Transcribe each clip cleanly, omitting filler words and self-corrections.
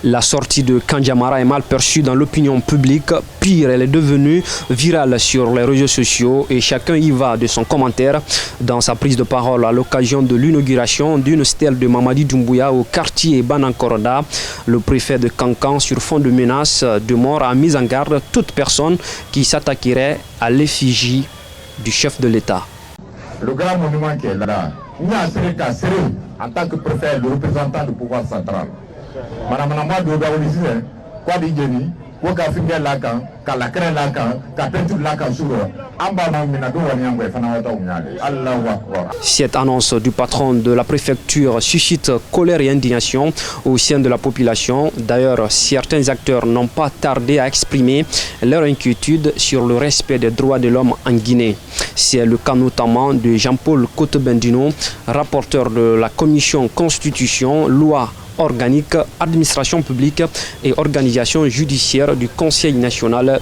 La sortie de Kandiamara est mal perçue dans l'opinion publique. Pire, elle est devenue virale sur les réseaux sociaux et chacun y va de son commentaire. Dans sa prise de parole à l'occasion de l'inauguration d'une stèle de Mamadi Doumbouya au quartier Banankorda, le préfet de Kankan, sur fond de menaces de mort, a mis en garde toute personne qui s'attaquerait à l'effigie du chef de l'État. Le grand monument qui est là, en tant que préfet, le représentant du pouvoir central. Madame Namadou Daoulisi, quoi dit Jenny, quoi qu'a fait Lacan, qu'a la crème Lacan, qu'a peinture Lacan sur eux. Cette annonce du patron de la préfecture suscite colère et indignation au sein de la population. D'ailleurs, certains acteurs n'ont pas tardé à exprimer leur inquiétude sur le respect des droits de l'homme en Guinée. C'est le cas notamment de Jean-Paul Cotebendino, rapporteur de la commission Constitution, Loi organique, administration publique et organisation judiciaire du Conseil national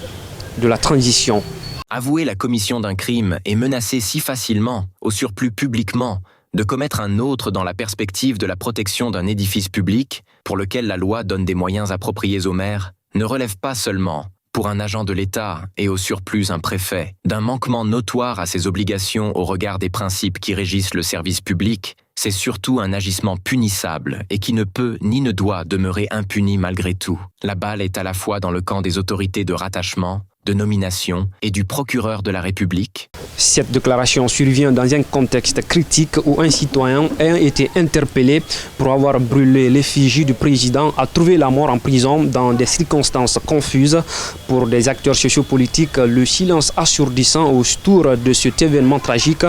de la transition. Avouer la commission d'un crime et menacer si facilement, au surplus publiquement, de commettre un autre dans la perspective de la protection d'un édifice public, pour lequel la loi donne des moyens appropriés aux maires, ne relève pas seulement, pour un agent de l'État et au surplus un préfet, d'un manquement notoire à ses obligations au regard des principes qui régissent le service public, c'est surtout un agissement punissable et qui ne peut ni ne doit demeurer impuni malgré tout. La balle est à la fois dans le camp des autorités de rattachement, de nomination et du procureur de la République. Cette déclaration survient dans un contexte critique où un citoyen ayant été interpellé pour avoir brûlé l'effigie du président a trouvé la mort en prison dans des circonstances confuses. Pour des acteurs sociopolitiques, le silence assourdissant autour de cet événement tragique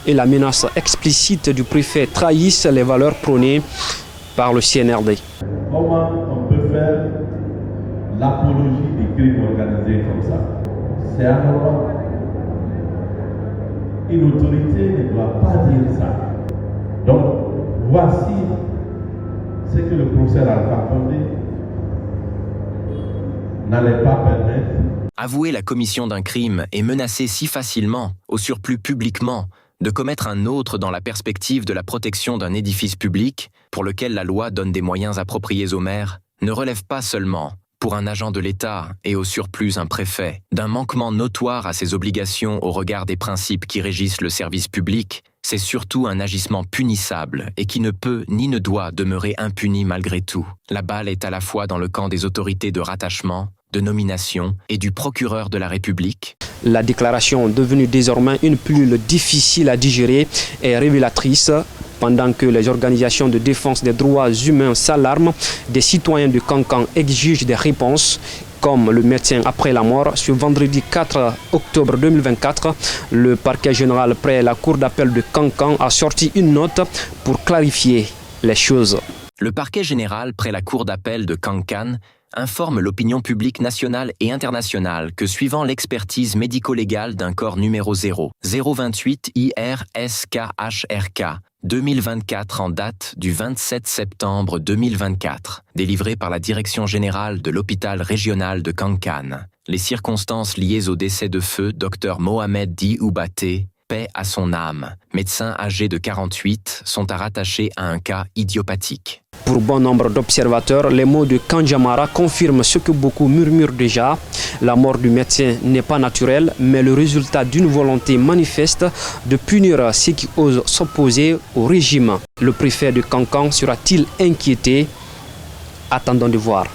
et la menace explicite du préfet trahissent les valeurs prônées par le CNRD. Comment on peut faire l'apologie des crimes organisés comme ça? C'est anormal. Une autorité ne doit pas dire ça. Donc, voici ce que le professeur Alpha Condé n'allait pas permettre. Avouer la commission d'un crime et menacer si facilement, au surplus publiquement, de commettre un autre dans la perspective de la protection d'un édifice public, pour lequel la loi donne des moyens appropriés aux maires, ne relève pas seulement, pour un agent de l'État et au surplus un préfet, d'un manquement notoire à ses obligations au regard des principes qui régissent le service public, c'est surtout un agissement punissable et qui ne peut ni ne doit demeurer impuni malgré tout. La balle est à la fois dans le camp des autorités de rattachement, de nomination et du procureur de la République. La déclaration, devenue désormais une pilule difficile à digérer, est révélatrice. Pendant que les organisations de défense des droits humains s'alarment, des citoyens de Kankan exigent des réponses, comme le médecin après la mort. Ce vendredi 4 octobre 2024, le parquet général près la cour d'appel de Kankan a sorti une note pour clarifier les choses. Le parquet général près la cour d'appel de Kankan informe l'opinion publique nationale et internationale que suivant l'expertise médico-légale d'un corps numéro 028 IRSKHRK 2024 en date du 27 septembre 2024, délivré par la Direction générale de l'hôpital régional de Kankan, les circonstances liées au décès de feu Dr Mohamed Di Oubaté, paix à son âme, médecin âgé de 48, sont à rattacher à un cas idiopathique. Pour bon nombre d'observateurs, les mots de Kandiamara confirment ce que beaucoup murmurent déjà. La mort du médecin n'est pas naturelle, mais le résultat d'une volonté manifeste de punir ceux qui osent s'opposer au régime. Le préfet de Kankan sera-t-il inquiété? Attendons de voir.